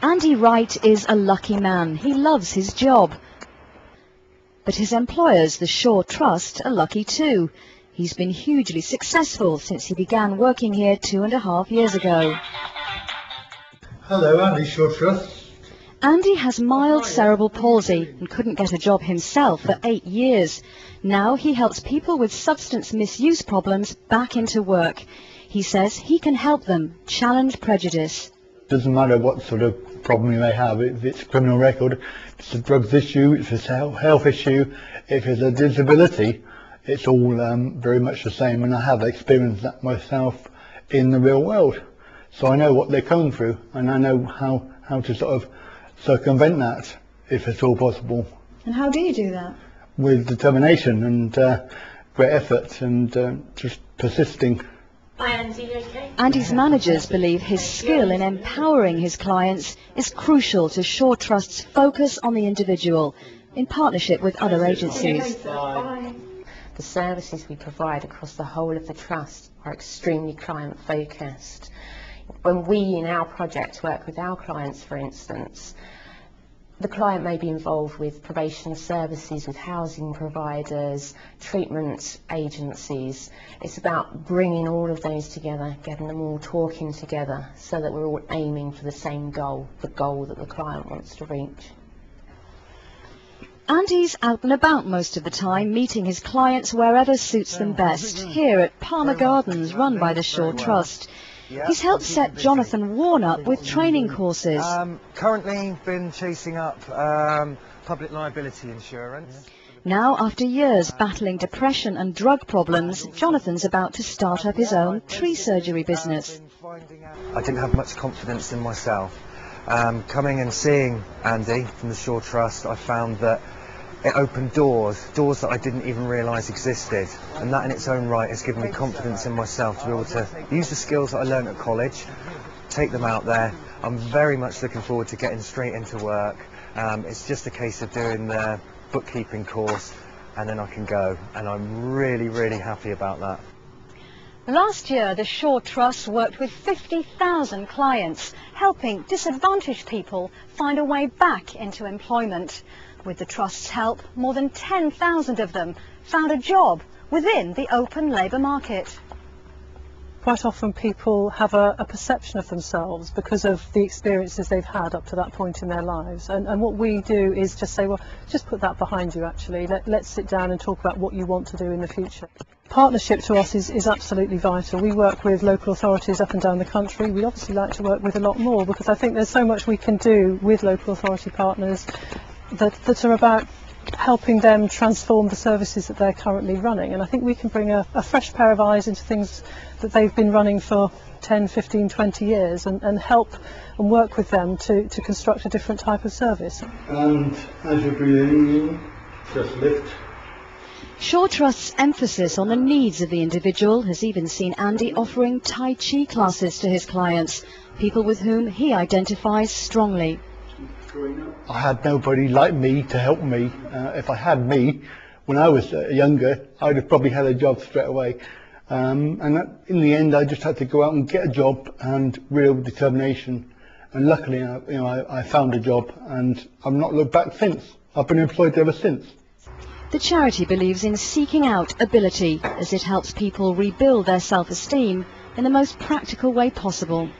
Andy Wright is a lucky man. He loves his job. But his employers, the Shaw Trust, are lucky too. He's been hugely successful since he began working here 2.5 years ago. Hello, Andy, Shaw Trust. Andy has mild cerebral palsy and couldn't get a job himself for 8 years. Now he helps people with substance misuse problems back into work. He says he can help them challenge prejudice. Doesn't matter what sort of problem you may have, if it's a criminal record, if it's a drugs issue, if it's a health issue, if it's a disability, it's all very much the same, and I have experienced that myself in the real world. So I know what they're going through, and I know how to sort of circumvent that, if it's all possible. And how do you do that? With determination and great effort and just persisting. Hi Andy, you okay? Andy's managers believe his skill in empowering his clients is crucial to Shaw Trust's focus on the individual, in partnership with other agencies. The services we provide across the whole of the Trust are extremely client focused. When we in our project work with our clients, for instance, the client may be involved with probation services, with housing providers, treatment agencies. It's about bringing all of those together, getting them all talking together so that we're all aiming for the same goal, the goal that the client wants to reach. Andy's out and about most of the time, meeting his clients wherever suits them best, here at Palmer Gardens, run by the Shaw Trust. He's helped set Jonathan Warren up with training courses. Currently been chasing up public liability insurance. Now, after years battling depression and drug problems, Jonathan's about to start up his own tree surgery business. I didn't have much confidence in myself. Coming and seeing Andy from the Shaw Trust, I found that it opened doors that I didn't even realise existed, and that in its own right has given me confidence in myself to be able to use the skills that I learned at college, take them out there. I'm very much looking forward to getting straight into work. It's just a case of doing the bookkeeping course and then I can go, and I'm really, really happy about that. Last year, the Shaw Trust worked with 50,000 clients, helping disadvantaged people find a way back into employment. With the Trust's help, more than 10,000 of them found a job within the open labour market. Quite often people have a perception of themselves because of the experiences they've had up to that point in their lives, and what we do is just say, well, just put that behind you actually, let's sit down and talk about what you want to do in the future. Partnership to us is absolutely vital. We work with local authorities up and down the country. We'd obviously like to work with a lot more, because I think there's so much we can do with local authority partners that are about helping them transform the services that they're currently running, and I think we can bring a fresh pair of eyes into things that they've been running for 10, 15, 20 years and help and work with them to construct a different type of service. And as you're breathing, just lift. Shaw Trust's emphasis on the needs of the individual has even seen Andy offering Tai Chi classes to his clients, people with whom he identifies strongly. I had nobody like me to help me. If I had me when I was younger, I'd have probably had a job straight away. And in the end, I just had to go out and get a job, and real determination. And luckily, I found a job, and I've not looked back since. I've been employed ever since. The charity believes in seeking out ability, as it helps people rebuild their self-esteem in the most practical way possible.